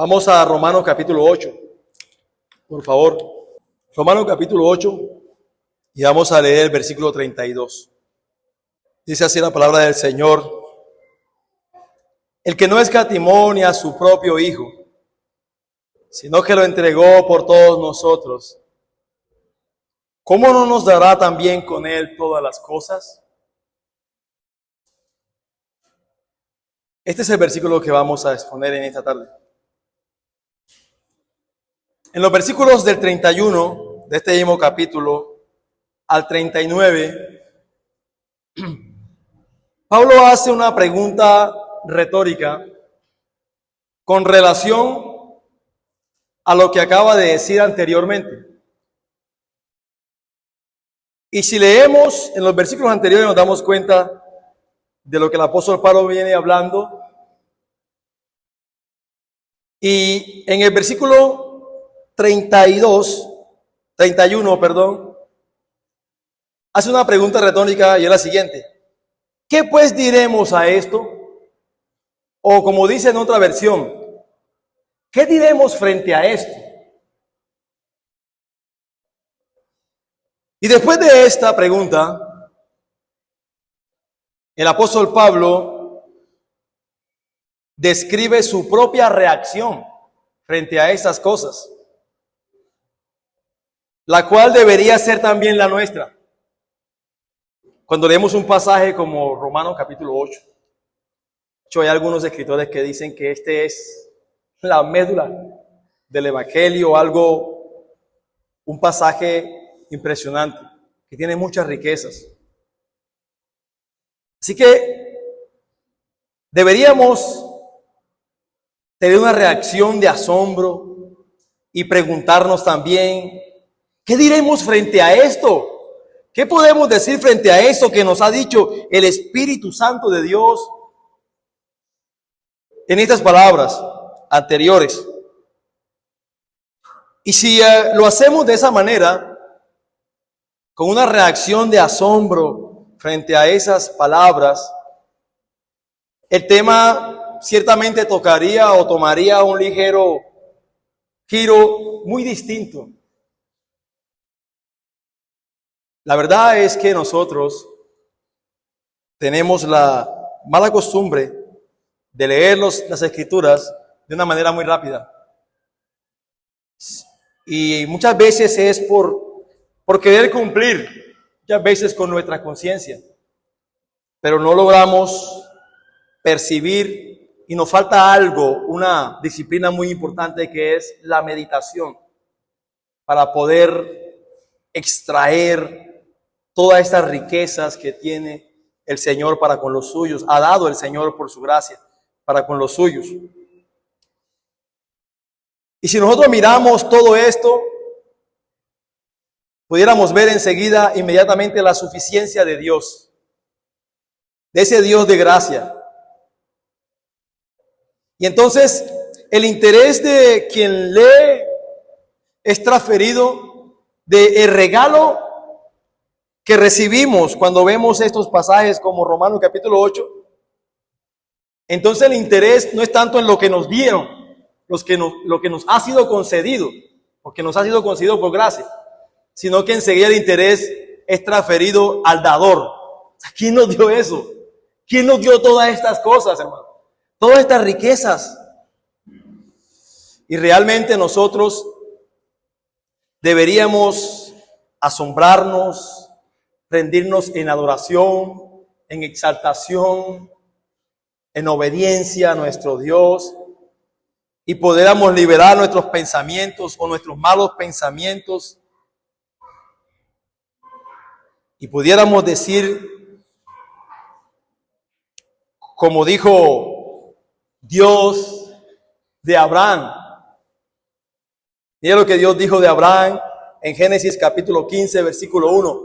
Vamos a Romanos capítulo 8, por favor. Romanos capítulo 8 y vamos a leer el versículo 32. Dice así la palabra del Señor: el que no escatimó ni a su propio Hijo, sino que lo entregó por todos nosotros, ¿cómo no nos dará también con Él todas las cosas? Este es el versículo que vamos a exponer en esta tarde. En los versículos del 31 de este mismo capítulo al 39, Pablo hace una pregunta retórica con relación a lo que acaba de decir anteriormente. Y si leemos en los versículos anteriores nos damos cuenta de lo que el apóstol Pablo viene hablando. Y en el versículo 31, hace una pregunta retórica y es la siguiente: ¿qué pues diremos a esto? O como dice en otra versión, ¿qué diremos frente a esto? Y después de esta pregunta, el apóstol Pablo describe su propia reacción frente a estas cosas, la cual debería ser también la nuestra. Cuando leemos un pasaje como Romanos capítulo 8, de hecho hay algunos escritores que dicen que este es la médula del Evangelio, un pasaje impresionante, que tiene muchas riquezas. Así que deberíamos tener una reacción de asombro y preguntarnos también: ¿qué diremos frente a esto? ¿Qué podemos decir frente a esto que nos ha dicho el Espíritu Santo de Dios en estas palabras anteriores? Y si lo hacemos de esa manera, con una reacción de asombro frente a esas palabras, el tema ciertamente tocaría o tomaría un ligero giro muy distinto. La verdad es que nosotros tenemos la mala costumbre de leer las escrituras de una manera muy rápida. Y muchas veces es por querer cumplir, muchas veces con nuestra conciencia, pero no logramos percibir y nos falta una disciplina muy importante que es la meditación, para poder extraer todas estas riquezas que tiene el Señor para con los suyos, ha dado el Señor por su gracia para con los suyos. Y si nosotros miramos todo esto, pudiéramos ver enseguida, inmediatamente, la suficiencia de Dios, de ese Dios de gracia. Y entonces el interés de quien lee es transferido del regalo que recibimos cuando vemos estos pasajes como Romanos capítulo 8. Entonces el interés no es tanto en lo que nos dieron, lo que nos ha sido concedido, porque nos ha sido concedido por gracia, sino que enseguida el interés es transferido al dador. ¿Quién nos dio eso? ¿Quién nos dio todas estas cosas, hermano? Todas estas riquezas. Y realmente nosotros deberíamos asombrarnos, rendirnos en adoración, en exaltación, en obediencia a nuestro Dios, y pudiéramos liberar nuestros pensamientos o nuestros malos pensamientos, y pudiéramos decir, como dijo Dios de Abraham. Mira lo que Dios dijo de Abraham en Génesis capítulo 15, versículo 1.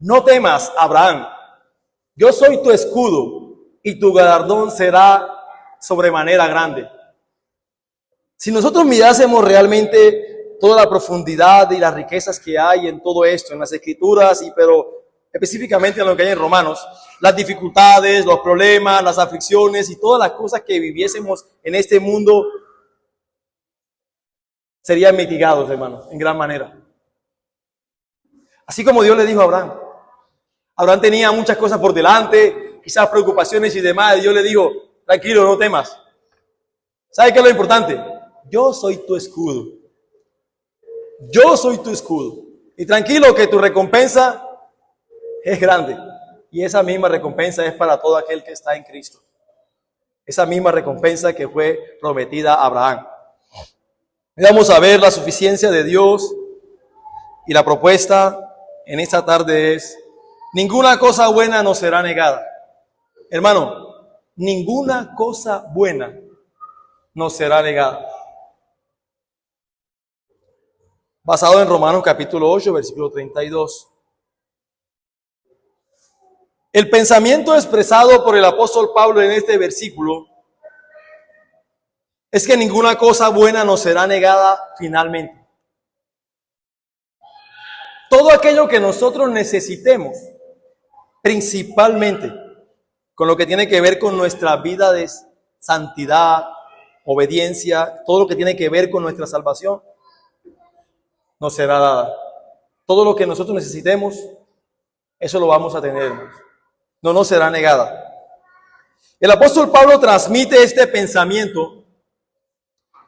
No temas, Abraham, yo soy tu escudo y tu galardón será sobremanera grande. Si nosotros mirásemos realmente toda la profundidad y las riquezas que hay en todo esto, en las Escrituras, pero específicamente en lo que hay en Romanos, las dificultades, los problemas, las aflicciones y todas las cosas que viviésemos en este mundo, serían mitigados, hermanos, en gran manera. Así como Dios le dijo a Abraham. Abraham tenía muchas cosas por delante, quizás preocupaciones y demás. Y Dios le dijo, tranquilo, no temas. ¿Sabe qué es lo importante? Yo soy tu escudo. Yo soy tu escudo. Y tranquilo que tu recompensa es grande. Y esa misma recompensa es para todo aquel que está en Cristo. Esa misma recompensa que fue prometida a Abraham. Vamos a ver la suficiencia de Dios. Y la propuesta en esta tarde es: ninguna cosa buena nos será negada. Hermano, ninguna cosa buena nos será negada. Basado en Romanos capítulo 8, versículo 32. El pensamiento expresado por el apóstol Pablo en este versículo es que ninguna cosa buena nos será negada finalmente. Todo aquello que nosotros necesitemos, principalmente con lo que tiene que ver con nuestra vida de santidad, obediencia, todo lo que tiene que ver con nuestra salvación, nos será dada. Todo lo que nosotros necesitemos, eso lo vamos a tener, hermanos. No nos será negada. El apóstol Pablo transmite este pensamiento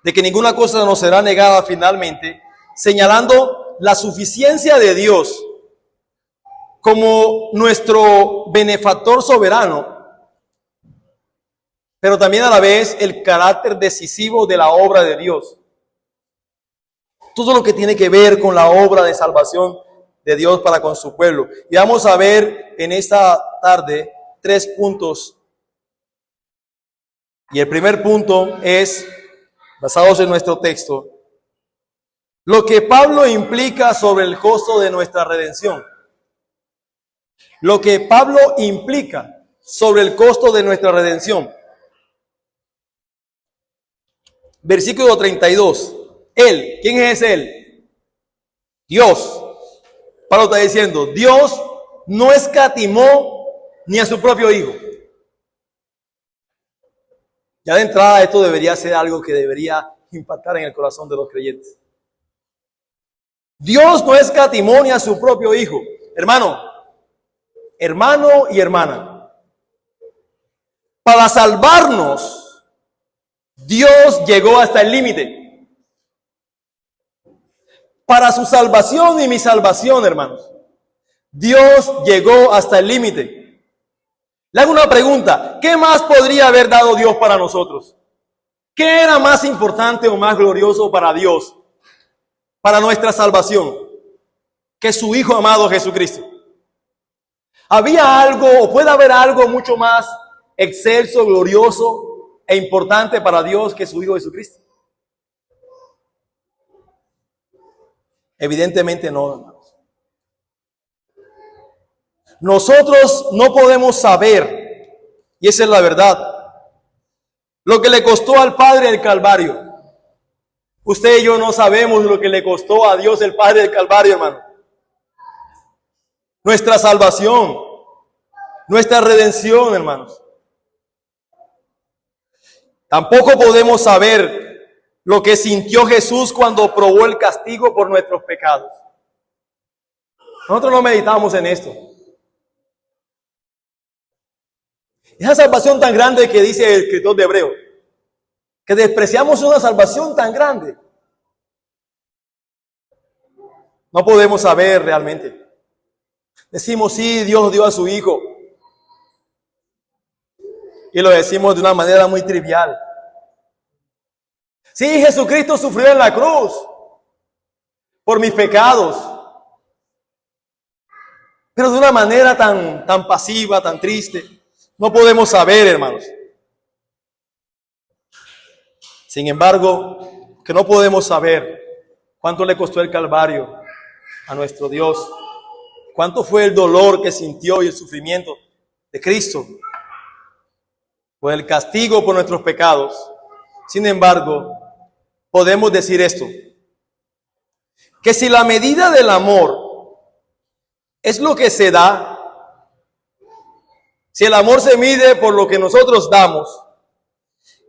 de que ninguna cosa nos será negada finalmente, señalando la suficiencia de Dios como nuestro benefactor soberano, pero también a la vez el carácter decisivo de la obra de Dios. Todo lo que tiene que ver con la obra de salvación de Dios para con su pueblo. Y vamos a ver en esta tarde 3 puntos. Y el primer punto es, basados en nuestro texto, lo que Pablo implica sobre el costo de nuestra redención. Lo que Pablo implica sobre el costo de nuestra redención. Versículo 32. Él, ¿quién es él? Dios. Pablo está diciendo, Dios no escatimó ni a su propio Hijo. Ya de entrada esto debería ser algo que debería impactar en el corazón de los creyentes. Dios no escatimó ni a su propio Hijo. Hermano y hermana, para salvarnos, Dios llegó hasta el límite. Para su salvación y mi salvación, hermanos, Dios llegó hasta el límite. Le hago una pregunta: ¿qué más podría haber dado Dios para nosotros? ¿Qué era más importante o más glorioso para Dios, para nuestra salvación, que su Hijo amado Jesucristo? ¿Había algo o puede haber algo mucho más excelso, glorioso e importante para Dios que su Hijo Jesucristo? Evidentemente no, hermanos. Nosotros no podemos saber, y esa es la verdad, lo que le costó al Padre el Calvario. Usted y yo no sabemos lo que le costó a Dios el Padre del Calvario, hermano. Nuestra salvación, nuestra redención, hermanos. Tampoco podemos saber lo que sintió Jesús cuando probó el castigo por nuestros pecados. Nosotros no meditamos en esto. Esa salvación tan grande que dice el escritor de Hebreo, que despreciamos una salvación tan grande. No podemos saber realmente. Decimos, sí, Dios dio a su Hijo. Y lo decimos de una manera muy trivial. Sí, Jesucristo sufrió en la cruz por mis pecados. Pero de una manera tan pasiva, tan triste. No podemos saber, hermanos. Sin embargo, que no podemos saber cuánto le costó el Calvario a nuestro Dios. Cuánto fue el dolor que sintió y el sufrimiento de Cristo por el castigo por nuestros pecados. Sin embargo, podemos decir esto, que si la medida del amor es lo que se da, si el amor se mide por lo que nosotros damos,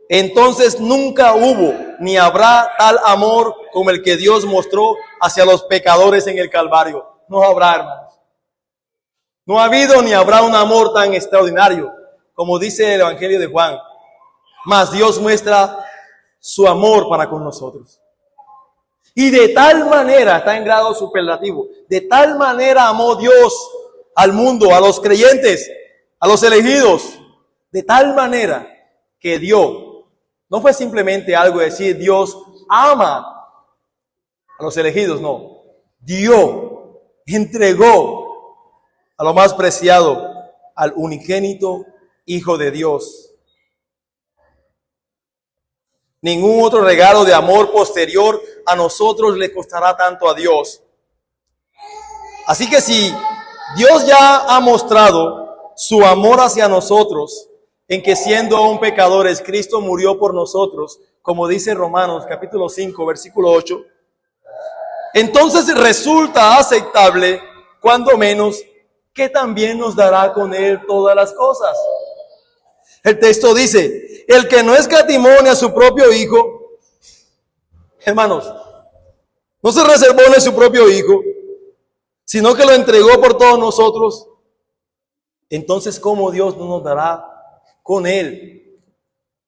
entonces nunca hubo ni habrá tal amor como el que Dios mostró hacia los pecadores en el Calvario. No habrá, hermanos. No ha habido ni habrá un amor tan extraordinario como dice el Evangelio de Juan. Mas Dios muestra su amor para con nosotros. Y de tal manera, está en grado superlativo, de tal manera amó Dios al mundo, a los creyentes, a los elegidos, de tal manera que dio. No fue simplemente algo de decir Dios ama a los elegidos, no. Dio, entregó a lo más preciado, al unigénito Hijo de Dios. Ningún otro regalo de amor posterior a nosotros le costará tanto a Dios. Así que si Dios ya ha mostrado su amor hacia nosotros, en que siendo aún pecadores, Cristo murió por nosotros, como dice Romanos capítulo 5, versículo 8, entonces resulta aceptable, cuando menos, que también nos dará con Él todas las cosas. El texto dice, el que no escatimó ni a su propio Hijo, hermanos, no se reservó ni a su propio Hijo, sino que lo entregó por todos nosotros, entonces ¿cómo Dios no nos dará con Él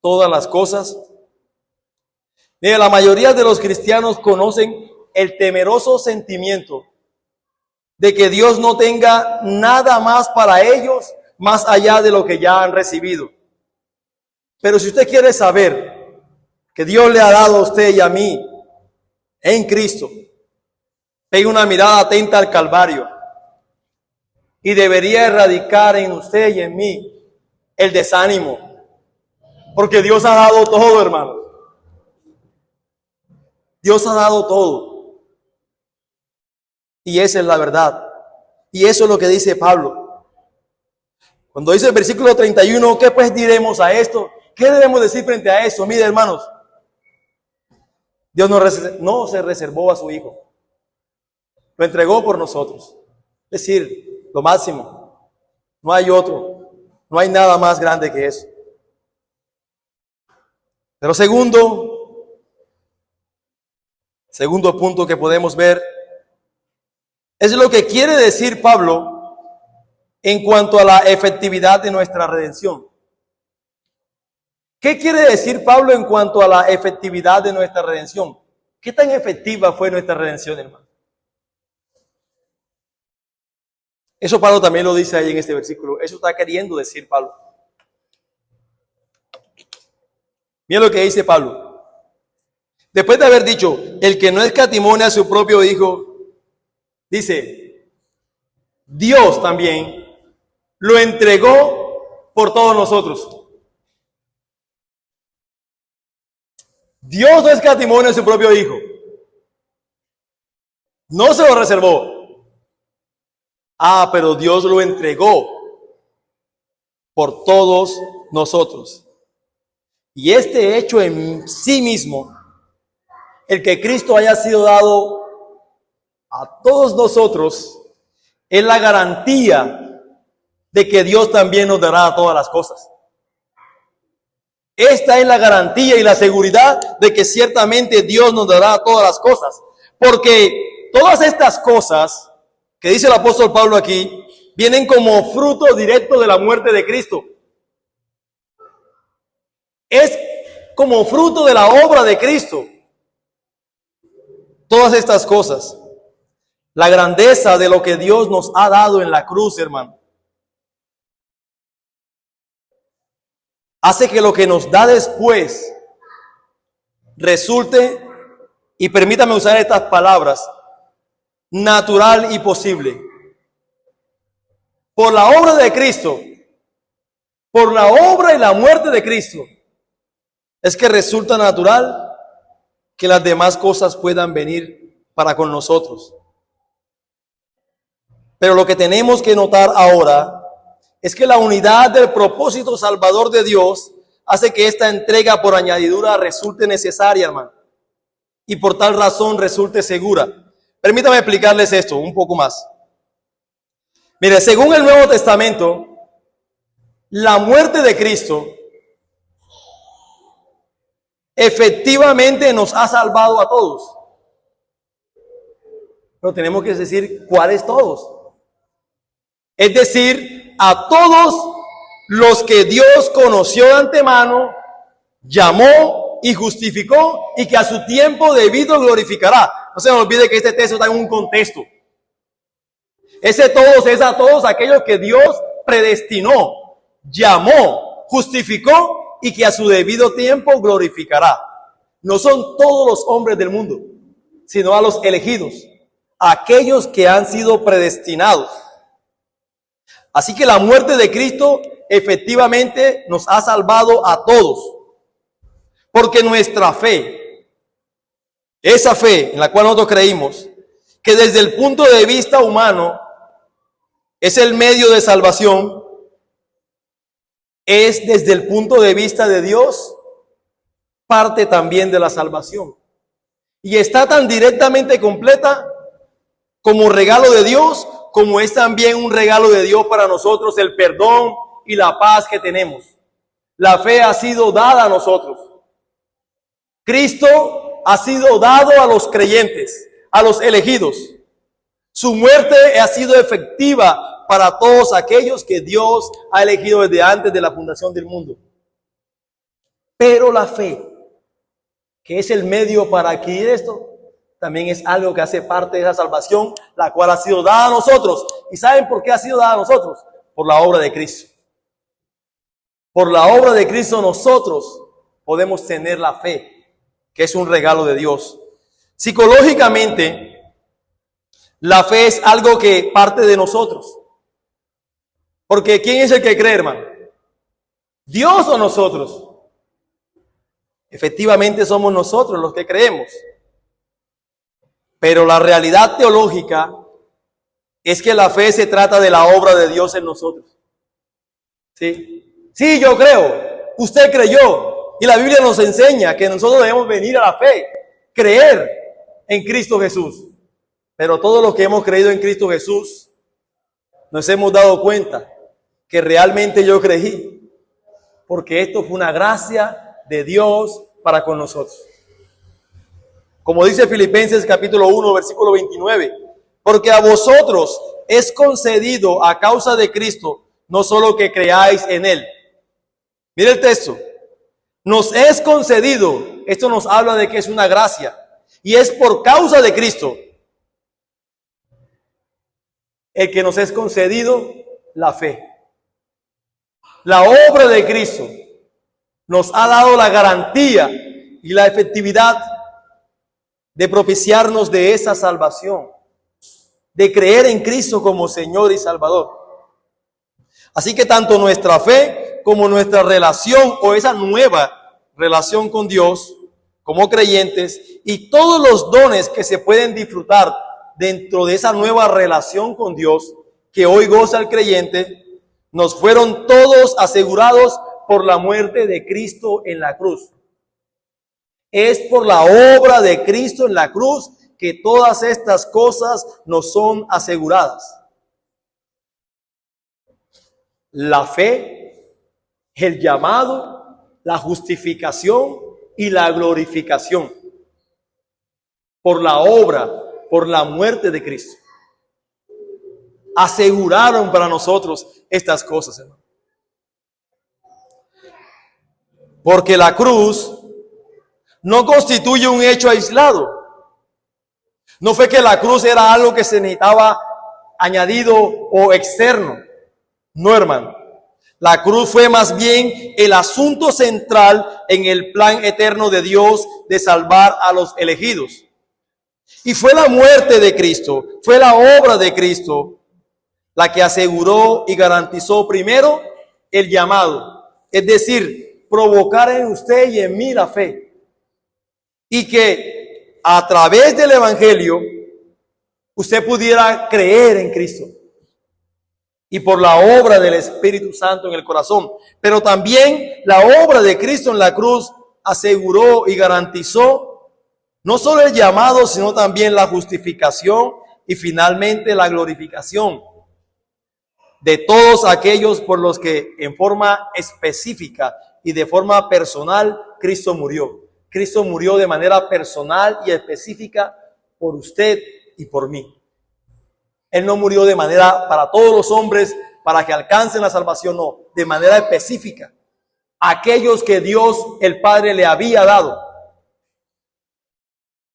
todas las cosas? Mira, la mayoría de los cristianos conocen el temeroso sentimiento de que Dios no tenga nada más para ellos, más allá de lo que ya han recibido. Pero si usted quiere saber que Dios le ha dado a usted y a mí en Cristo, pegue una mirada atenta al Calvario y debería erradicar en usted y en mí el desánimo, porque Dios ha dado todo, hermano. Dios ha dado todo. Y esa es la verdad. Y eso es lo que dice Pablo. Cuando dice el versículo 31, ¿qué pues diremos a esto? ¿Qué debemos decir frente a esto? Mire, hermanos, Dios no se reservó a su Hijo. Lo entregó por nosotros. Es decir, lo máximo. No hay otro. No hay nada más grande que eso. Pero segundo punto que podemos ver es lo que quiere decir Pablo en cuanto a la efectividad de nuestra redención. ¿Qué quiere decir Pablo en cuanto a la efectividad de nuestra redención? ¿Qué tan efectiva fue nuestra redención, hermano? Eso Pablo también lo dice ahí en este versículo. Eso está queriendo decir Pablo. Mira lo que dice Pablo. Después de haber dicho, el que no escatimó a su propio Hijo, dice, Dios también lo entregó por todos nosotros. Dios no escatimó a su propio Hijo. No se lo reservó. Pero Dios lo entregó por todos nosotros. Y este hecho en sí mismo, el que Cristo haya sido dado a todos nosotros, es la garantía de que Dios también nos dará todas las cosas. Esta es la garantía y la seguridad de que ciertamente Dios nos dará todas las cosas. Porque todas estas cosas que dice el apóstol Pablo aquí, vienen como fruto directo de la muerte de Cristo. Es como fruto de la obra de Cristo. Todas estas cosas. La grandeza de lo que Dios nos ha dado en la cruz, hermano, hace que lo que nos da después resulte, y permítame usar estas palabras, natural y posible. Por la obra de Cristo, por la obra y la muerte de Cristo, es que resulta natural que las demás cosas puedan venir para con nosotros. Pero lo que tenemos que notar ahora es que la unidad del propósito salvador de Dios hace que esta entrega por añadidura resulte necesaria, hermano, y por tal razón resulte segura. Permítame explicarles esto un poco más. Mire, según el Nuevo Testamento, la muerte de Cristo efectivamente nos ha salvado a todos. Pero tenemos que decir cuáles todos. Es decir, a todos los que Dios conoció de antemano, llamó y justificó, y que a su tiempo debido glorificará. No se nos olvide que este texto está en un contexto. Ese todos es a todos aquellos que Dios predestinó, llamó, justificó y que a su debido tiempo glorificará. No son todos los hombres del mundo, sino a los elegidos, aquellos que han sido predestinados. Así que la muerte de Cristo efectivamente nos ha salvado a todos, porque nuestra fe, esa fe en la cual nosotros creímos, que desde el punto de vista humano es el medio de salvación, es desde el punto de vista de Dios parte también de la salvación. Y está tan directamente completa como regalo de Dios, como es también un regalo de Dios para nosotros el perdón y la paz que tenemos. La fe ha sido dada a nosotros. Cristo ha sido dado a los creyentes, a los elegidos. Su muerte ha sido efectiva para todos aquellos que Dios ha elegido desde antes de la fundación del mundo. Pero la fe, que es el medio para adquirir esto, también es algo que hace parte de esa salvación, la cual ha sido dada a nosotros. ¿Y saben por qué ha sido dada a nosotros? Por la obra de Cristo. Por la obra de Cristo nosotros podemos tener la fe, que es un regalo de Dios. Psicológicamente, la fe es algo que parte de nosotros. Porque ¿quién es el que cree, hermano? ¿Dios o nosotros? Efectivamente somos nosotros los que creemos. Pero la realidad teológica es que la fe se trata de la obra de Dios en nosotros. ¿Sí? Sí, yo creo. Usted creyó. Y la Biblia nos enseña que nosotros debemos venir a la fe, creer en Cristo Jesús. Pero todos los que hemos creído en Cristo Jesús, nos hemos dado cuenta que realmente yo creí. Porque esto fue una gracia de Dios para con nosotros. Como dice Filipenses capítulo 1, versículo 29, porque a vosotros es concedido a causa de Cristo, no solo que creáis en Él. Mire el texto. Nos es concedido, esto nos habla de que es una gracia, y es por causa de Cristo el que nos es concedido la fe. La obra de Cristo nos ha dado la garantía y la efectividad de propiciarnos de esa salvación, de creer en Cristo como Señor y Salvador. Así que tanto nuestra fe como nuestra relación o esa nueva relación con Dios como creyentes y todos los dones que se pueden disfrutar dentro de esa nueva relación con Dios que hoy goza el creyente, nos fueron todos asegurados por la muerte de Cristo en la cruz. Es por la obra de Cristo en la cruz que todas estas cosas nos son aseguradas. La fe, el llamado, la justificación y la glorificación. Por la obra, por la muerte de Cristo. Aseguraron para nosotros estas cosas, hermano. Porque la cruz no constituye un hecho aislado. No fue que la cruz era algo que se necesitaba añadido o externo. No, hermano. La cruz fue más bien el asunto central en el plan eterno de Dios de salvar a los elegidos. Y fue la muerte de Cristo, fue la obra de Cristo la que aseguró y garantizó primero el llamado. Es decir, provocar en usted y en mí la fe. Y que a través del Evangelio usted pudiera creer en Cristo. Y por la obra del Espíritu Santo en el corazón. Pero también la obra de Cristo en la cruz aseguró y garantizó no solo el llamado, sino también la justificación y finalmente la glorificación de todos aquellos por los que en forma específica y de forma personal Cristo murió. Cristo murió de manera personal y específica por usted y por mí. Él no murió de manera para todos los hombres, para que alcancen la salvación, no, de manera específica. Aquellos que Dios el Padre le había dado.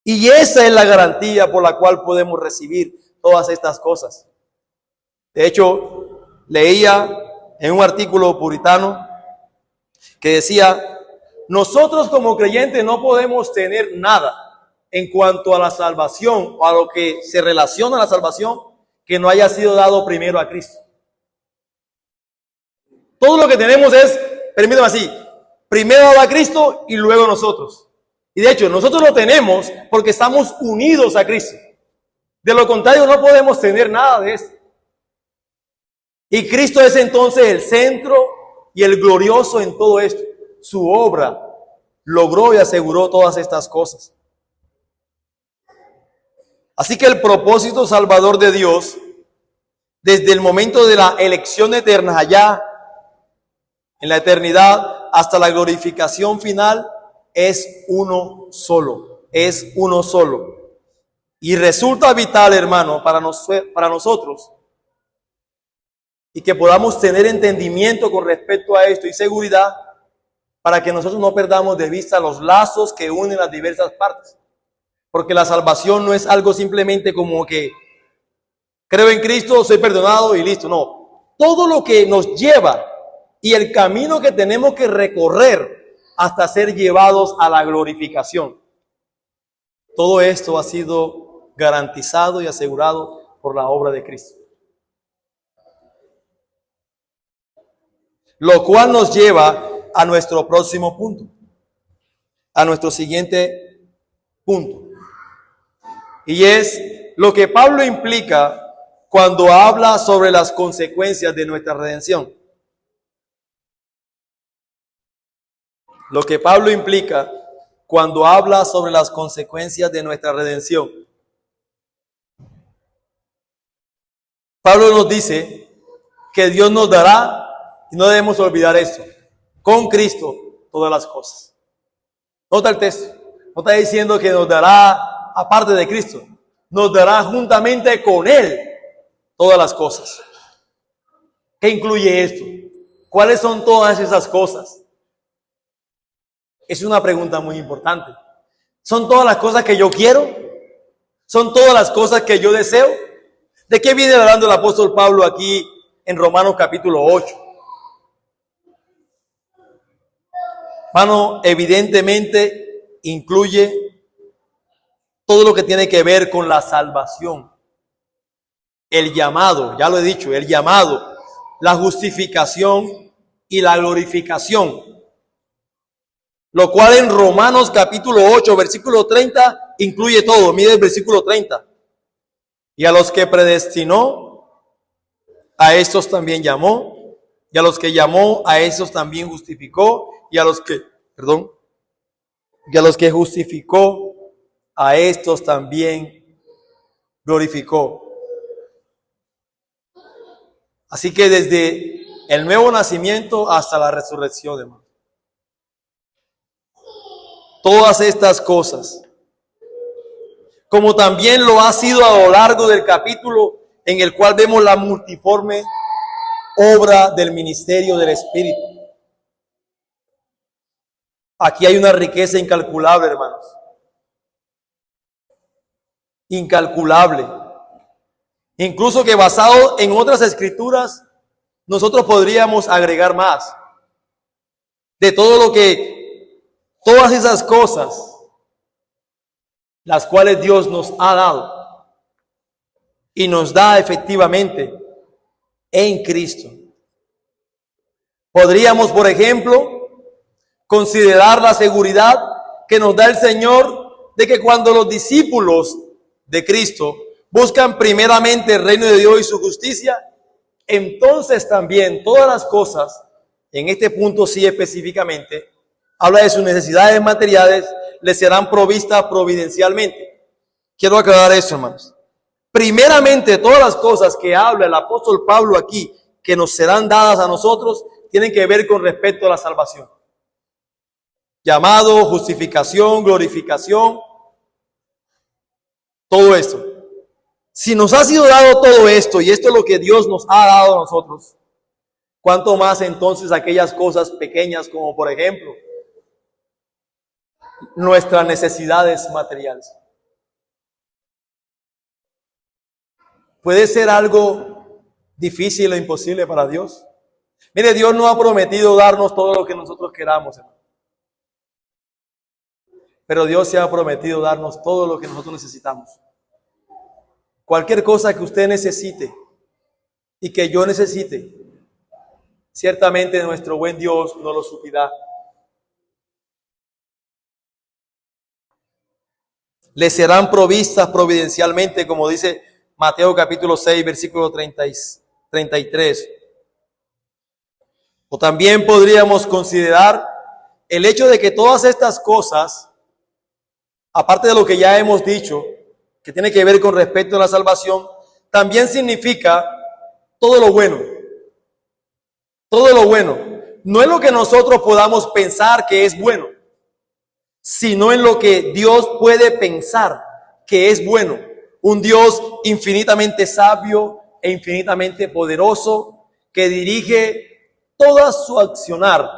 Y esa es la garantía por la cual podemos recibir todas estas cosas. De hecho, leía en un artículo puritano que decía: nosotros como creyentes no podemos tener nada en cuanto a la salvación o a lo que se relaciona a la salvación que no haya sido dado primero a Cristo. Todo lo que tenemos es, permítame así, primero a Cristo y luego nosotros. Y de hecho, nosotros lo tenemos porque estamos unidos a Cristo. De lo contrario, no podemos tener nada de esto. Y Cristo es entonces el centro y el glorioso en todo esto. Su obra logró y aseguró todas estas cosas. Así que el propósito salvador de Dios, desde el momento de la elección eterna allá en la eternidad hasta la glorificación final, es uno solo. Es uno solo. Y resulta vital, hermano, para nosotros, y que podamos tener entendimiento con respecto a esto y seguridad, para que nosotros no perdamos de vista los lazos que unen las diversas partes. Porque la salvación no es algo simplemente como que creo en Cristo, soy perdonado y listo. No, todo lo que nos lleva y el camino que tenemos que recorrer hasta ser llevados a la glorificación. Todo esto ha sido garantizado y asegurado por la obra de Cristo. Lo cual nos lleva a nuestro próximo punto, a nuestro siguiente punto. Y es lo que Pablo implica cuando habla sobre las consecuencias de nuestra redención. Lo que Pablo implica cuando habla sobre las consecuencias de nuestra redención. Pablo nos dice que Dios nos dará, y no debemos olvidar esto, con Cristo todas las cosas. Nota el texto. No está diciendo que nos dará aparte de Cristo. Nos dará juntamente con Él todas las cosas. ¿Qué incluye esto? ¿Cuáles son todas esas cosas? Es una pregunta muy importante. ¿Son todas las cosas que yo quiero? ¿Son todas las cosas que yo deseo? ¿De qué viene hablando el apóstol Pablo aquí en Romanos capítulo 8? Hermano, evidentemente incluye todo lo que tiene que ver con la salvación. El llamado, ya lo he dicho, el llamado, la justificación y la glorificación. Lo cual en Romanos capítulo 8, versículo 30, incluye todo. Mire el versículo 30. Y a los que predestinó, a estos también llamó. Y a los que llamó, a estos también justificó. Y a los que justificó, a estos también glorificó. Así que desde el nuevo nacimiento hasta la resurrección, hermano. Todas estas cosas, como también lo ha sido a lo largo del capítulo en el cual vemos la multiforme obra del ministerio del Espíritu. Aquí hay una riqueza incalculable, hermanos. Incalculable. Incluso que basado en otras escrituras, nosotros podríamos agregar más. De todo lo que, todas esas cosas, las cuales Dios nos ha dado y nos da efectivamente en Cristo. Podríamos, por ejemplo, considerar la seguridad que nos da el Señor de que cuando los discípulos de Cristo buscan primeramente el reino de Dios y su justicia, entonces también todas las cosas, en este punto sí específicamente, habla de sus necesidades materiales, les serán provistas providencialmente. Quiero aclarar eso, hermanos. Primeramente, todas las cosas que habla el apóstol Pablo aquí, que nos serán dadas a nosotros, tienen que ver con respecto a la salvación. Llamado, justificación, glorificación, todo esto. Si nos ha sido dado todo esto, y esto es lo que Dios nos ha dado a nosotros, ¿cuánto más entonces aquellas cosas pequeñas como por ejemplo nuestras necesidades materiales? ¿Puede ser algo difícil o imposible para Dios? Mire, Dios no ha prometido darnos todo lo que nosotros queramos, hermano. Pero Dios se ha prometido darnos todo lo que nosotros necesitamos. Cualquier cosa que usted necesite y que yo necesite, ciertamente nuestro buen Dios nos lo suplirá. Le serán provistas providencialmente, como dice Mateo capítulo 6, versículo 33. O también podríamos considerar el hecho de que todas estas cosas, aparte de lo que ya hemos dicho, que tiene que ver con respecto a la salvación, también significa todo lo bueno. Todo lo bueno. No es lo que nosotros podamos pensar que es bueno, sino en lo que Dios puede pensar que es bueno. Un Dios infinitamente sabio e infinitamente poderoso que dirige toda su accionar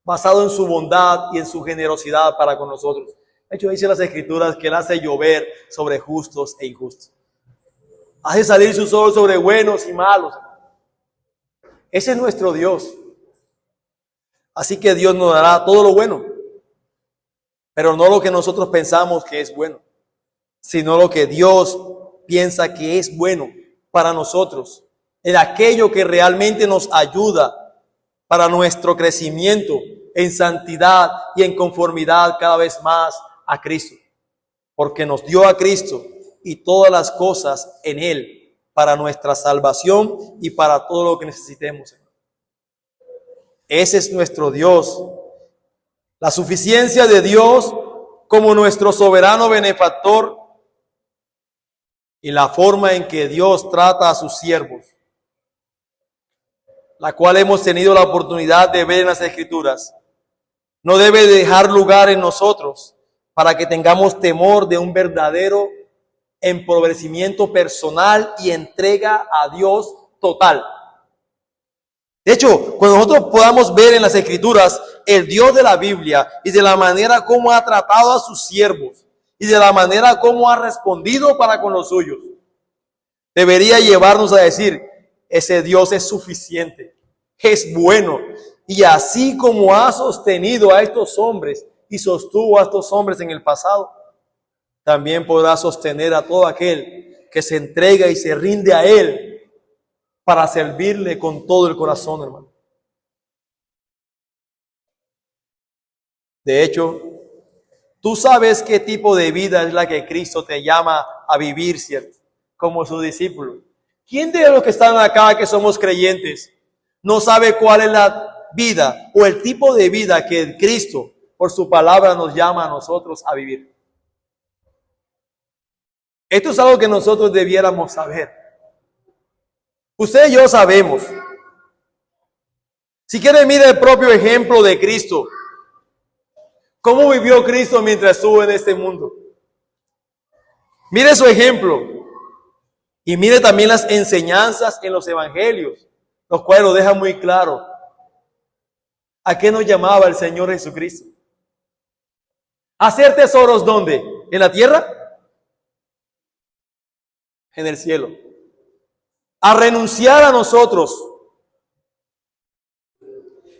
basado en su bondad y en su generosidad para con nosotros. De hecho, dice las Escrituras que Él hace llover sobre justos e injustos. Hace salir su sol sobre buenos y malos. Ese es nuestro Dios. Así que Dios nos dará todo lo bueno, pero no lo que nosotros pensamos que es bueno, sino lo que Dios piensa que es bueno para nosotros, en aquello que realmente nos ayuda para nuestro crecimiento en santidad y en conformidad cada vez más a Cristo, porque nos dio a Cristo y todas las cosas en Él para nuestra salvación y para todo lo que necesitemos. Ese es nuestro Dios. La suficiencia de Dios como nuestro soberano benefactor y la forma en que Dios trata a sus siervos, la cual hemos tenido la oportunidad de ver en las Escrituras, no debe dejar lugar en nosotros para que tengamos temor de un verdadero empobrecimiento personal y entrega a Dios total. De hecho, cuando nosotros podamos ver en las Escrituras el Dios de la Biblia y de la manera como ha tratado a sus siervos y de la manera como ha respondido para con los suyos, debería llevarnos a decir, ese Dios es suficiente, es bueno. Y así como ha sostenido a estos hombres y sostuvo a estos hombres en el pasado, también podrá sostener a todo aquel que se entrega y se rinde a Él para servirle con todo el corazón, hermano. De hecho, tú sabes qué tipo de vida es la que Cristo te llama a vivir, ¿cierto? Como su discípulo. ¿Quién de los que están acá, que somos creyentes, no sabe cuál es la vida o el tipo de vida que Cristo, por su palabra, nos llama a nosotros a vivir? Esto es algo que nosotros debiéramos saber. Usted y yo sabemos. Si quiere, mire el propio ejemplo de Cristo. ¿Cómo vivió Cristo mientras estuvo en este mundo? Mire su ejemplo. Y mire también las enseñanzas en los evangelios, los cuales lo dejan muy claro. ¿A qué nos llamaba el Señor Jesucristo? ¿A hacer tesoros dónde? ¿En la tierra? En el cielo. A renunciar a nosotros.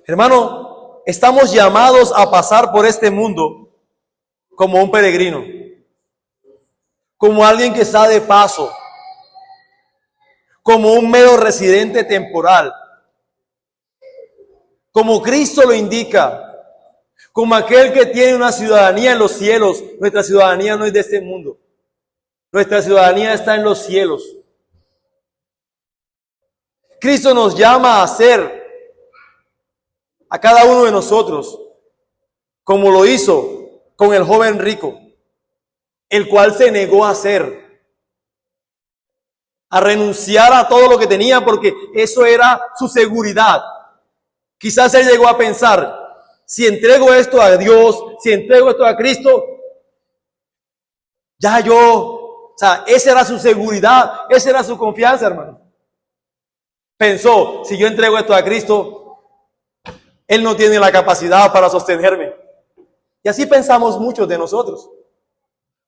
Hermano, estamos llamados a pasar por este mundo como un peregrino, como alguien que está de paso, como un mero residente temporal, como Cristo lo indica, como aquel que tiene una ciudadanía en los cielos. Nuestra ciudadanía no es de este mundo, nuestra ciudadanía está en los cielos. Cristo nos llama a ser a cada uno de nosotros como lo hizo con el joven rico, el cual se negó a hacer, a renunciar a todo lo que tenía porque eso era su seguridad. Quizás él llegó a pensar, Si entrego esto a Dios, si entrego esto a Cristo, ya o sea, esa era su seguridad, esa era su confianza, hermano. Pensó, si yo entrego esto a Cristo, Él no tiene la capacidad para sostenerme. Y así pensamos muchos de nosotros.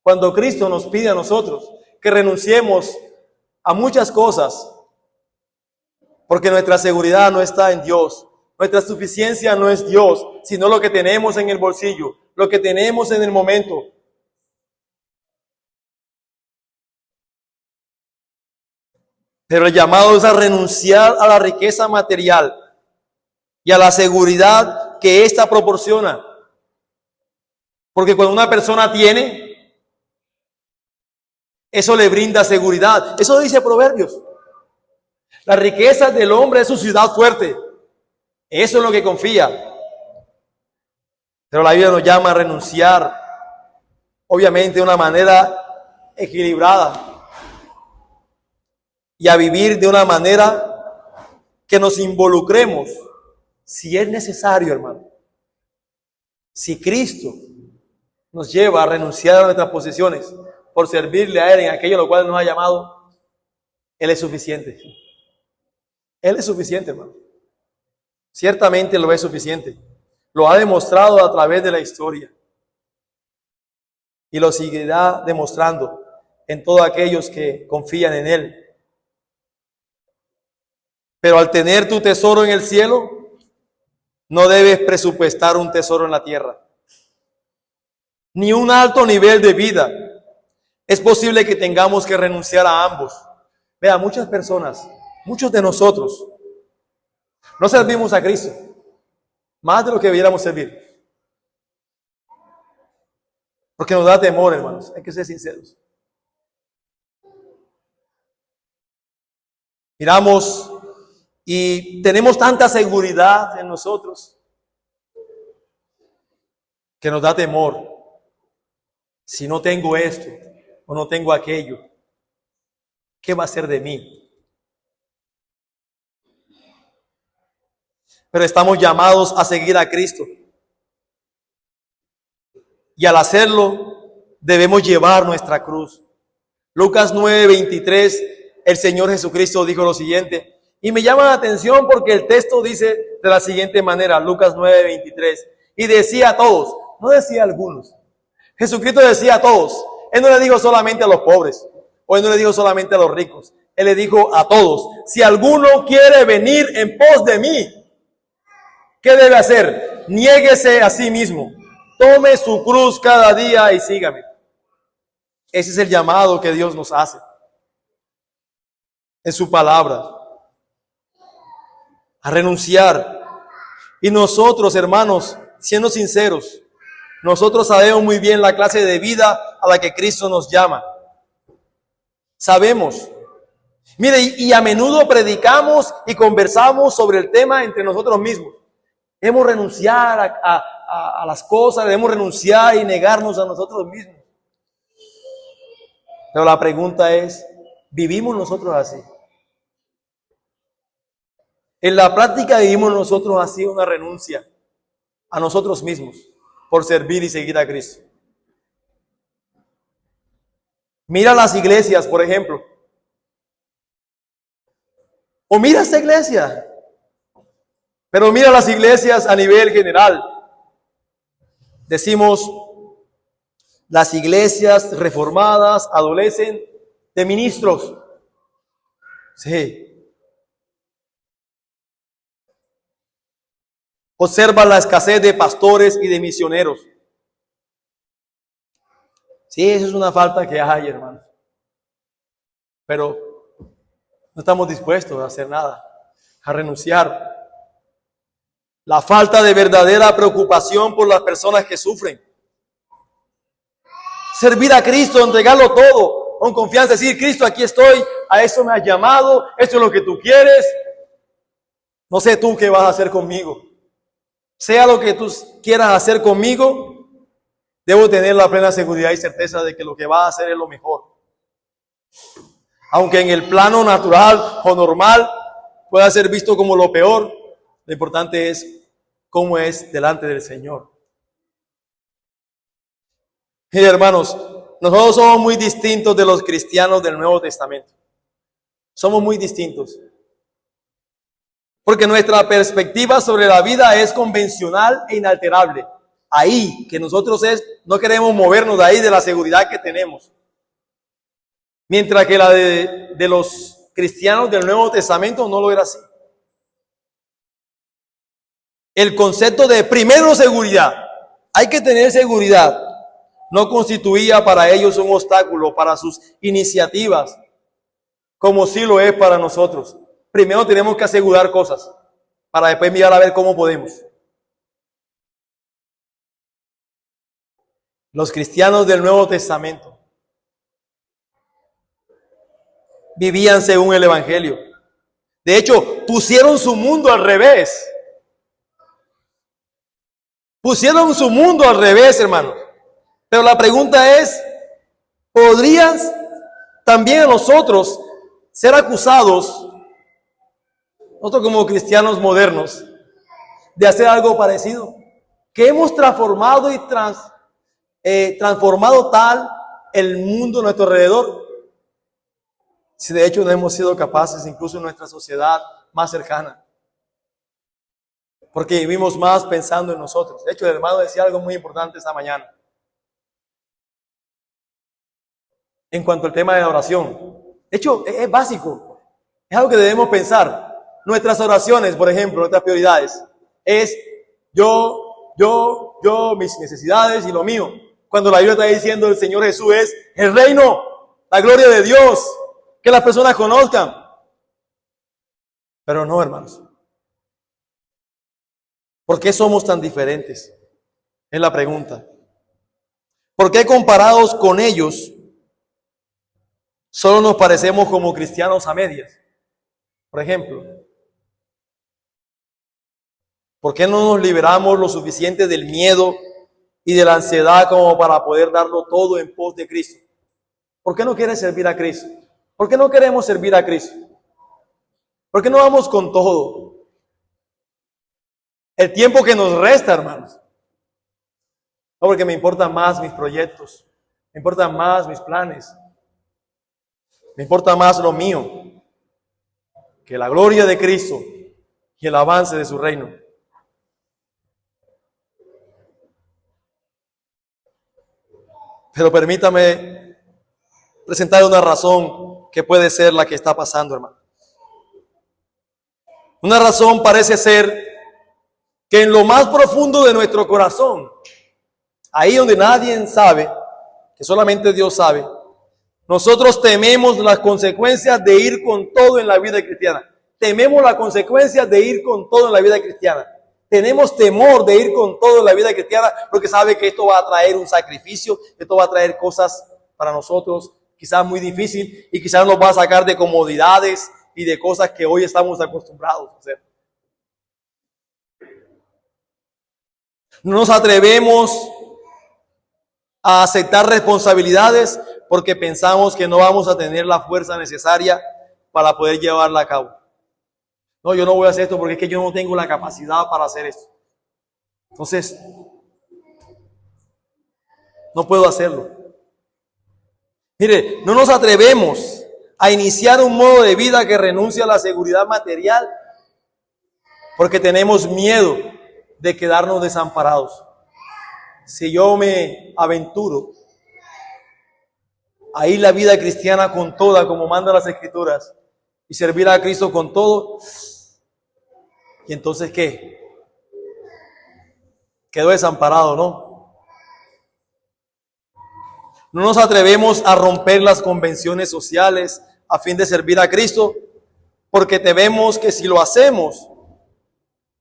Cuando Cristo nos pide a nosotros que renunciemos a muchas cosas, porque nuestra seguridad no está en Dios, nuestra suficiencia no es Dios, sino lo que tenemos en el bolsillo, lo que tenemos en el momento. Pero el llamado es a renunciar a la riqueza material y a la seguridad que ésta proporciona. Porque cuando una persona tiene, eso le brinda seguridad. Eso dice Proverbios. La riqueza del hombre es su ciudad fuerte. Eso es lo que confía. Pero la Biblia nos llama a renunciar, obviamente de una manera equilibrada, y a vivir de una manera que nos involucremos, si es necesario, hermano. Si Cristo nos lleva a renunciar a nuestras posesiones por servirle a Él en aquello a lo cual nos ha llamado, Él es suficiente. Él es suficiente, hermano. Ciertamente lo es suficiente. Lo ha demostrado a través de la historia. Y lo seguirá demostrando en todos aquellos que confían en Él. Pero al tener tu tesoro en el cielo, no debes presupuestar un tesoro en la tierra, ni un alto nivel de vida. Es posible que tengamos que renunciar a ambos. Vea, muchas personas, muchos de nosotros, no servimos a Cristo más de lo que debiéramos servir. Porque nos da temor, hermanos, hay que ser sinceros. Miramos y tenemos tanta seguridad en nosotros que nos da temor. Si no tengo esto o no tengo aquello, ¿qué va a ser de mí? Pero estamos llamados a seguir a Cristo. Y al hacerlo, debemos llevar nuestra cruz. Lucas 9:23, el Señor Jesucristo dijo lo siguiente. Y me llama la atención porque el texto dice de la siguiente manera, Lucas 9:23. Y decía a todos, no decía a algunos. Jesucristo decía a todos. Él no le dijo solamente a los pobres, o Él no le dijo solamente a los ricos. Él le dijo a todos, si alguno quiere venir en pos de mí, ¿qué debe hacer? Niéguese a sí mismo. Tome su cruz cada día y sígame. Ese es el llamado que Dios nos hace en su palabra. A renunciar. Y nosotros, hermanos, siendo sinceros, nosotros sabemos muy bien la clase de vida a la que Cristo nos llama. Sabemos. Mire, y a menudo predicamos y conversamos sobre el tema entre nosotros mismos. Debemos renunciar a las cosas, debemos renunciar y negarnos a nosotros mismos. Pero la pregunta es, ¿vivimos nosotros así? En la práctica vivimos nosotros así una renuncia a nosotros mismos por servir y seguir a Cristo. Mira las iglesias, por ejemplo. O mira esta iglesia. Pero mira las iglesias a nivel general. Decimos, las iglesias reformadas adolecen de ministros. Sí. Observa la escasez de pastores y de misioneros. Sí, eso es una falta que hay, hermanos. Pero no estamos dispuestos a hacer nada, a renunciar. La falta de verdadera preocupación por las personas que sufren. Servir a Cristo, entregarlo todo, con confianza, decir, Cristo, aquí estoy, a eso me has llamado, esto es lo que tú quieres. No sé tú qué vas a hacer conmigo. Sea lo que tú quieras hacer conmigo, debo tener la plena seguridad y certeza de que lo que vas a hacer es lo mejor. Aunque en el plano natural o normal pueda ser visto como lo peor, lo importante es cómo es delante del Señor. Y hermanos, nosotros somos muy distintos de los cristianos del Nuevo Testamento. Somos muy distintos. Porque nuestra perspectiva sobre la vida es convencional e inalterable. Ahí, que nosotros no queremos movernos de ahí, de la seguridad que tenemos. Mientras que la de los cristianos del Nuevo Testamento no lo era así. El concepto de primero seguridad, hay que tener seguridad, no constituía para ellos un obstáculo para sus iniciativas, como sí lo es para nosotros. Primero tenemos que asegurar cosas, para después mirar a ver cómo podemos. Los cristianos del Nuevo Testamento vivían según el Evangelio. De hecho, pusieron su mundo al revés. Pusieron su mundo al revés, hermanos. Pero la pregunta es, ¿podrían también nosotros ser acusados, nosotros como cristianos modernos, de hacer algo parecido? Que hemos transformado y transformado tal el mundo a nuestro alrededor. Si de hecho no hemos sido capaces, incluso en nuestra sociedad más cercana. Porque vivimos más pensando en nosotros. De hecho, el hermano decía algo muy importante esta mañana. En cuanto al tema de la oración. De hecho, es básico. Es algo que debemos pensar. Nuestras oraciones, por ejemplo, nuestras prioridades, es yo, mis necesidades y lo mío. Cuando la Biblia está diciendo el Señor Jesús es el reino, la gloria de Dios, que las personas conozcan. Pero no, hermanos. ¿Por qué somos tan diferentes? Es la pregunta. ¿Por qué comparados con ellos solo nos parecemos como cristianos a medias? Por ejemplo, ¿por qué no nos liberamos lo suficiente del miedo y de la ansiedad como para poder darlo todo en pos de Cristo? ¿Por qué no quieres servir a Cristo? ¿Por qué no queremos servir a Cristo? ¿Por qué no vamos con todo? El tiempo que nos resta, hermanos. No, porque me importan más mis proyectos, me importan más mis planes, me importa más lo mío que la gloria de Cristo y el avance de su reino. Pero permítame presentar una razón que puede ser la que está pasando, hermano. Una razón parece ser que en lo más profundo de nuestro corazón, ahí donde nadie sabe, que solamente Dios sabe, nosotros tememos las consecuencias de ir con todo en la vida cristiana. Tememos las consecuencias de ir con todo en la vida cristiana. Tenemos temor de ir con todo en la vida cristiana porque sabe que esto va a traer un sacrificio, esto va a traer cosas para nosotros quizás muy difícil y quizás nos va a sacar de comodidades y de cosas que hoy estamos acostumbrados a hacer. No nos atrevemos a aceptar responsabilidades porque pensamos que no vamos a tener la fuerza necesaria para poder llevarla a cabo. No, yo no voy a hacer esto porque es que yo no tengo la capacidad para hacer esto. Entonces, no puedo hacerlo. Mire, no nos atrevemos a iniciar un modo de vida que renuncie a la seguridad material porque tenemos miedo de quedarnos desamparados. Si yo me aventuro a ir la vida cristiana con toda, como manda las Escrituras, y servir a Cristo con todo, ¿y entonces qué? Quedo desamparado, ¿no? No nos atrevemos a romper las convenciones sociales a fin de servir a Cristo, porque tememos que si lo hacemos,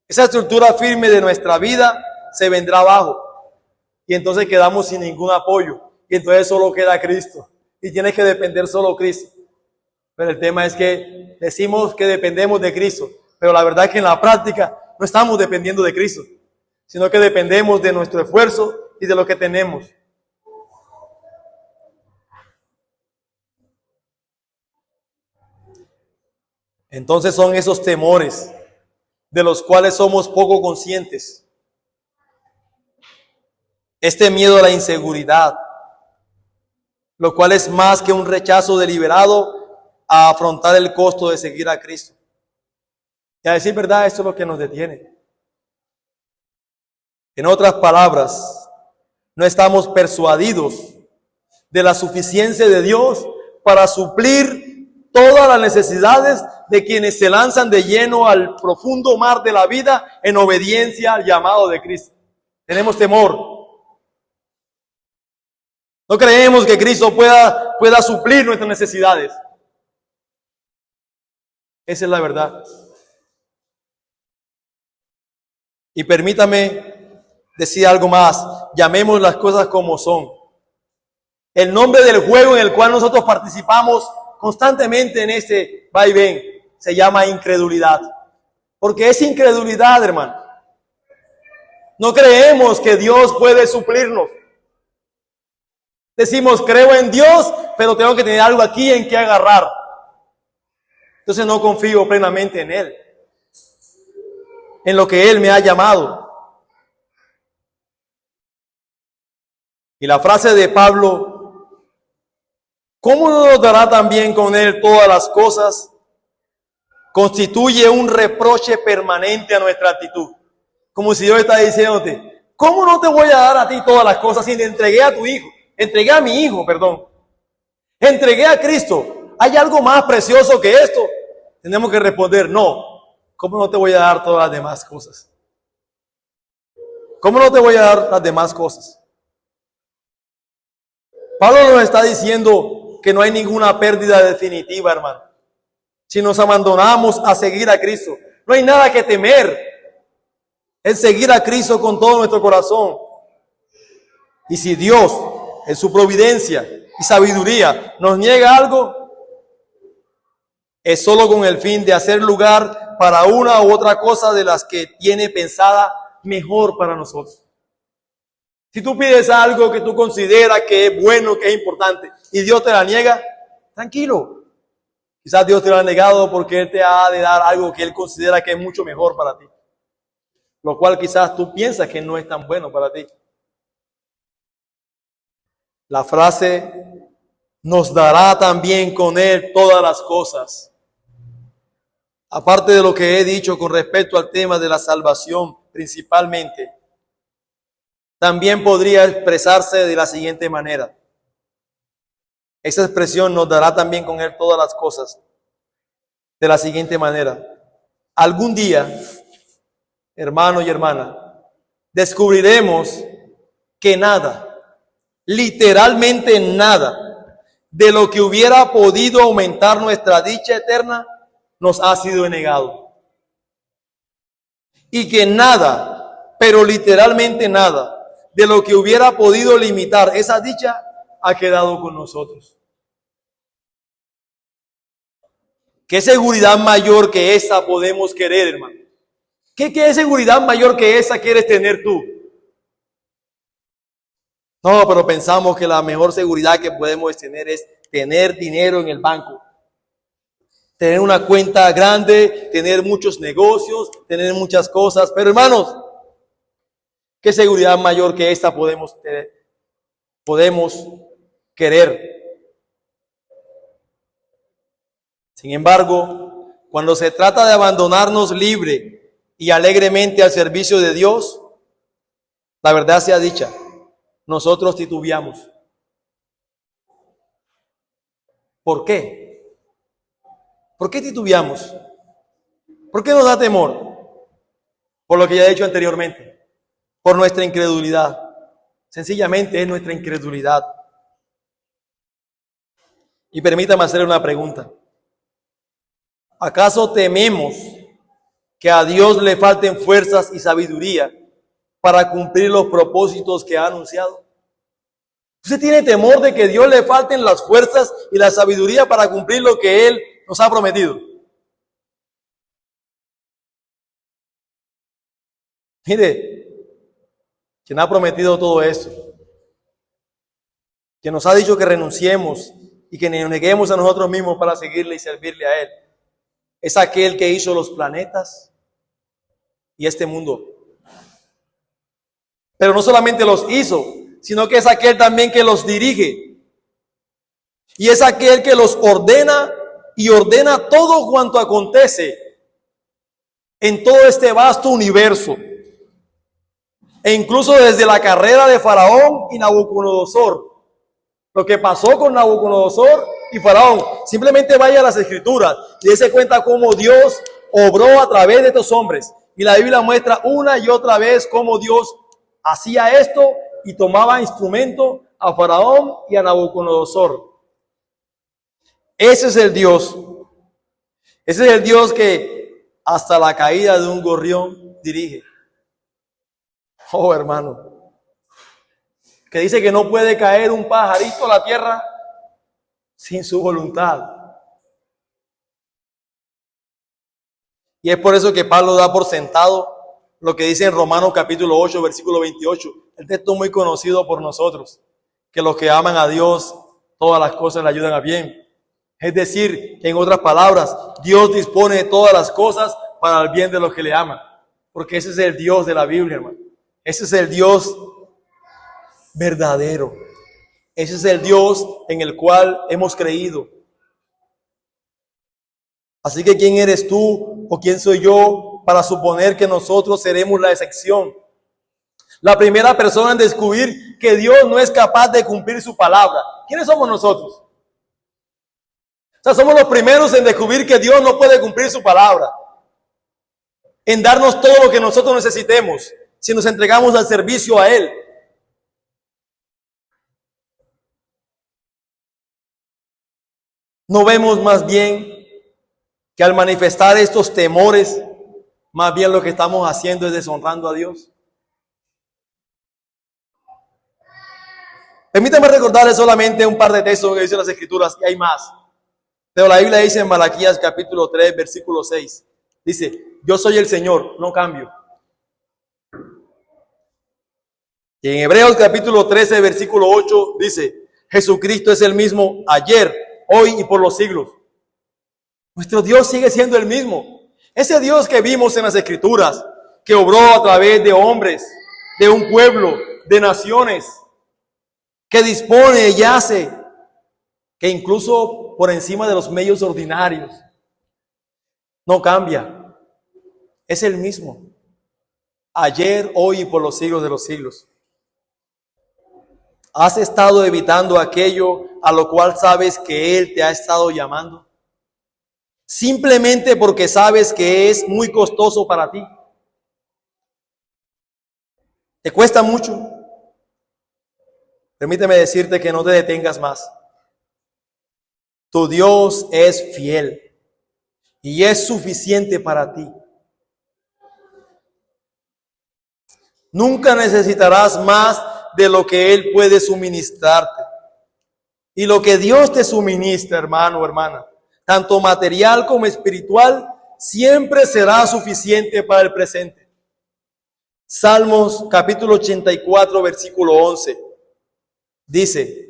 esa estructura firme de nuestra vida se vendrá abajo. Y entonces quedamos sin ningún apoyo. Y entonces solo queda Cristo. Y tiene que depender solo Cristo. Pero el tema es que decimos que dependemos de Cristo. Pero la verdad es que en la práctica no estamos dependiendo de Cristo. Sino que dependemos de nuestro esfuerzo y de lo que tenemos. Entonces son esos temores de los cuales somos poco conscientes este miedo a la inseguridad, lo cual es más que un rechazo deliberado a afrontar el costo de seguir a Cristo. Y a decir verdad, esto es lo que nos detiene. En otras palabras, no estamos persuadidos de la suficiencia de Dios para suplir todas las necesidades de quienes se lanzan de lleno al profundo mar de la vida en obediencia al llamado de Cristo. Tenemos temor. No creemos que Cristo pueda suplir nuestras necesidades. Esa es la verdad. Y permítame decir algo más. Llamemos las cosas como son. El nombre del juego en el cual nosotros participamos constantemente en este va y ven se llama incredulidad. Porque es incredulidad, hermano. No creemos que Dios puede suplirnos. Decimos, creo en Dios, pero tengo que tener algo aquí en que agarrar. Entonces no confío plenamente en Él, en lo que Él me ha llamado. Y la frase de Pablo, ¿cómo no nos dará también con Él todas las cosas? Constituye un reproche permanente a nuestra actitud. Como si Dios está diciéndote, ¿cómo no te voy a dar a ti todas las cosas si te entregué a tu hijo? Entregué a mi hijo, perdón. Entregué a Cristo. ¿Hay algo más precioso que esto? Tenemos que responder, no. ¿Cómo no te voy a dar todas las demás cosas? ¿Cómo no te voy a dar las demás cosas? Pablo nos está diciendo que no hay ninguna pérdida definitiva, hermano. Si nos abandonamos a seguir a Cristo, no hay nada que temer. Es seguir a Cristo con todo nuestro corazón. Y si Dios, en su providencia y sabiduría, nos niega algo, es solo con el fin de hacer lugar para una u otra cosa de las que tiene pensada mejor para nosotros. Si tú pides algo que tú consideras que es bueno, que es importante, y Dios te la niega, tranquilo. Quizás Dios te lo ha negado porque Él te ha de dar algo que Él considera que es mucho mejor para ti. Lo cual quizás tú piensas que no es tan bueno para ti. La frase, nos dará también con Él todas las cosas. Aparte de lo que he dicho con respecto al tema de la salvación principalmente, también podría expresarse de la siguiente manera. Esa expresión nos dará también con Él todas las cosas. De la siguiente manera. Algún día, hermano y hermana, descubriremos que nada, literalmente nada, de lo que hubiera podido aumentar nuestra dicha eterna, nos ha sido negado. Y que nada, pero literalmente nada, de lo que hubiera podido limitar esa dicha, ha quedado con nosotros. ¿Qué seguridad mayor que esa podemos querer, hermano? ¿Qué seguridad mayor que esa quieres tener tú? No, pero pensamos que la mejor seguridad que podemos tener es tener dinero en el banco. Tener una cuenta grande, tener muchos negocios, tener muchas cosas. Pero hermanos, ¿qué seguridad mayor que esta podemos tener? Podemos querer. Sin embargo, cuando se trata de abandonarnos libre y alegremente al servicio de Dios, la verdad sea dicha, nosotros titubeamos. ¿Por qué? ¿Por qué titubeamos? ¿Por qué nos da temor? Por lo que ya he dicho anteriormente, por nuestra incredulidad. Sencillamente es nuestra incredulidad. Y permítame hacerle una pregunta. ¿Acaso tememos que a Dios le falten fuerzas y sabiduría para cumplir los propósitos que ha anunciado? ¿Usted tiene temor de que Dios le falten las fuerzas y la sabiduría para cumplir lo que Él nos ha prometido? Mire, quien ha prometido todo eso, que nos ha dicho que renunciemos y que nos neguemos a nosotros mismos para seguirle y servirle a Él, es aquel que hizo los planetas y este mundo. Pero no solamente los hizo, sino que es aquel también que los dirige. Y es aquel que los ordena y ordena todo cuanto acontece en todo este vasto universo. E incluso desde la carrera de Faraón y Nabucodonosor. Lo que pasó con Nabucodonosor y Faraón. Simplemente vaya a las Escrituras y dése cuenta cómo Dios obró a través de estos hombres. Y la Biblia muestra una y otra vez cómo Dios hacía esto y tomaba instrumento a Faraón y a Nabucodonosor. Ese es el Dios. Ese es el Dios que hasta la caída de un gorrión dirige. Oh, hermano. Que dice que no puede caer un pajarito a la tierra sin su voluntad. Y es por eso que Pablo da por sentado lo que dice en Romanos capítulo 8, versículo 28. El texto muy conocido por nosotros. Que los que aman a Dios, todas las cosas le ayudan a bien. Es decir, en otras palabras, Dios dispone de todas las cosas para el bien de los que le aman. Porque ese es el Dios de la Biblia, hermano. Ese es el Dios verdadero. Ese es el Dios en el cual hemos creído. Así que ¿quién eres tú o quién soy yo para suponer que nosotros seremos la excepción? La primera persona en descubrir que Dios no es capaz de cumplir su palabra. ¿Quiénes somos nosotros? O sea, somos los primeros en descubrir que Dios no puede cumplir su palabra. En darnos todo lo que nosotros necesitemos, si nos entregamos al servicio a Él. No vemos más bien que al manifestar estos temores, más bien lo que estamos haciendo es deshonrando a Dios. Permítanme recordarles solamente un par de textos que dicen las Escrituras, y hay más. Pero la Biblia dice en Malaquías capítulo 3, versículo 6, dice, yo soy el Señor, no cambio. Y en Hebreos capítulo 13, versículo 8, dice, Jesucristo es el mismo ayer, hoy y por los siglos. Nuestro Dios sigue siendo el mismo. Ese Dios que vimos en las Escrituras, que obró a través de hombres, de un pueblo, de naciones, que dispone y hace, que incluso por encima de los medios ordinarios, no cambia. Es el mismo. Ayer, hoy y por los siglos de los siglos. ¿Has estado evitando aquello a lo cual sabes que Él te ha estado llamando? Simplemente porque sabes que es muy costoso para ti. ¿Te cuesta mucho? Permíteme decirte que no te detengas más. Tu Dios es fiel y es suficiente para ti. Nunca necesitarás más de lo que Él puede suministrarte. Y lo que Dios te suministra, hermano o hermana, tanto material como espiritual, siempre será suficiente para el presente. Salmos capítulo 84, versículo 11. Dice,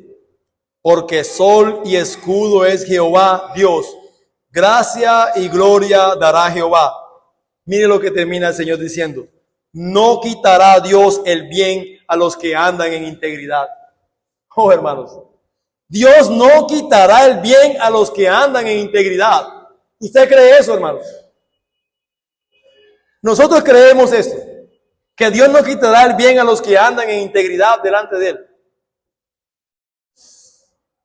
porque sol y escudo es Jehová Dios, gracia y gloria dará Jehová. Mire lo que termina el Señor diciendo, no quitará Dios el bien a los que andan en integridad. Oh, hermanos, Dios no quitará el bien a los que andan en integridad. ¿Usted cree eso, hermanos? Nosotros creemos esto, que Dios no quitará el bien a los que andan en integridad delante de Él.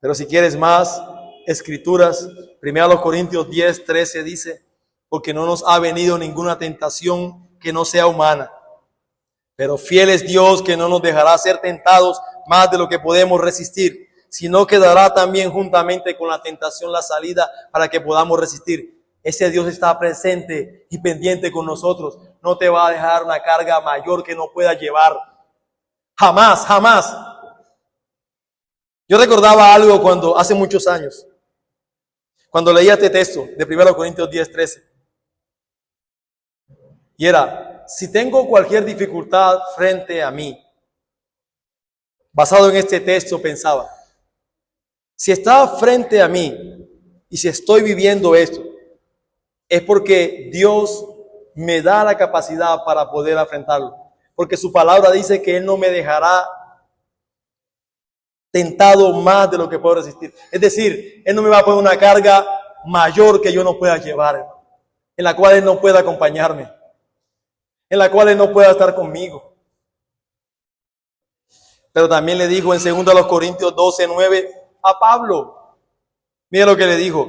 Pero si quieres más escrituras, 1 Corintios 10, 13 dice, porque no nos ha venido ninguna tentación que no sea humana, pero fiel es Dios que no nos dejará ser tentados más de lo que podemos resistir, sino que dará también juntamente con la tentación la salida para que podamos resistir. Ese Dios está presente y pendiente con nosotros. No te va a dejar una carga mayor que no puedas llevar. Jamás, jamás. Yo recordaba algo cuando, hace muchos años, cuando leía este texto de 1 Corintios 10, 13. Y era, si tengo cualquier dificultad frente a mí, basado en este texto pensaba, si está frente a mí y si estoy viviendo esto, es porque Dios me da la capacidad para poder enfrentarlo. porque su palabra dice que Él no me dejará tentado más de lo que puedo resistir. Es decir, Él no me va a poner una carga mayor que yo no pueda llevar, hermano, en la cual Él no pueda acompañarme, en la cual Él no pueda estar conmigo. Pero también le dijo en 2 Corintios 12:9 a Pablo. Mira lo que le dijo.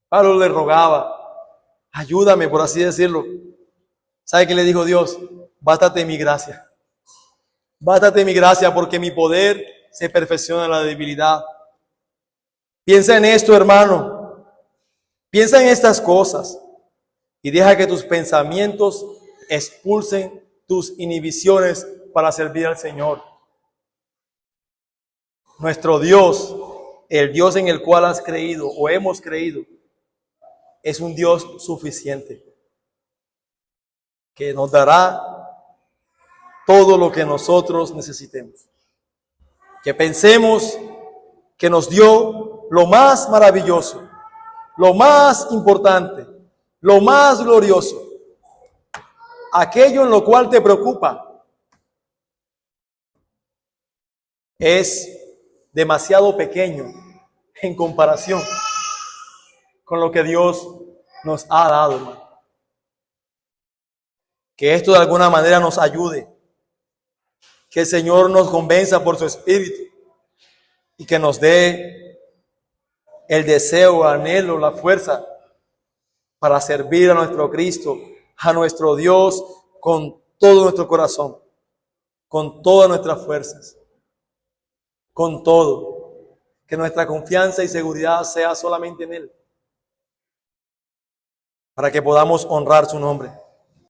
Pablo le rogaba, ayúdame, por así decirlo. ¿Sabe qué le dijo Dios? Bástate mi gracia. Bástate mi gracia, porque mi poder se perfecciona en la debilidad. Piensa en esto, hermano. Piensa en estas cosas y deja que tus pensamientos expulsen tus inhibiciones para servir al Señor. Nuestro Dios, el Dios en el cual has creído o hemos creído, es un Dios suficiente, que nos dará todo lo que nosotros necesitemos. Que pensemos que nos dio lo más maravilloso, lo más importante, lo más glorioso, aquello en lo cual te preocupa, es demasiado pequeño en comparación con lo que Dios nos ha dado, hermano. Que esto de alguna manera nos ayude, que el Señor nos convenza por su Espíritu y que nos dé el deseo, el anhelo, la fuerza para servir a nuestro Cristo, a nuestro Dios con todo nuestro corazón, con todas nuestras fuerzas, con todo. Que nuestra confianza y seguridad sea solamente en Él, para que podamos honrar su nombre.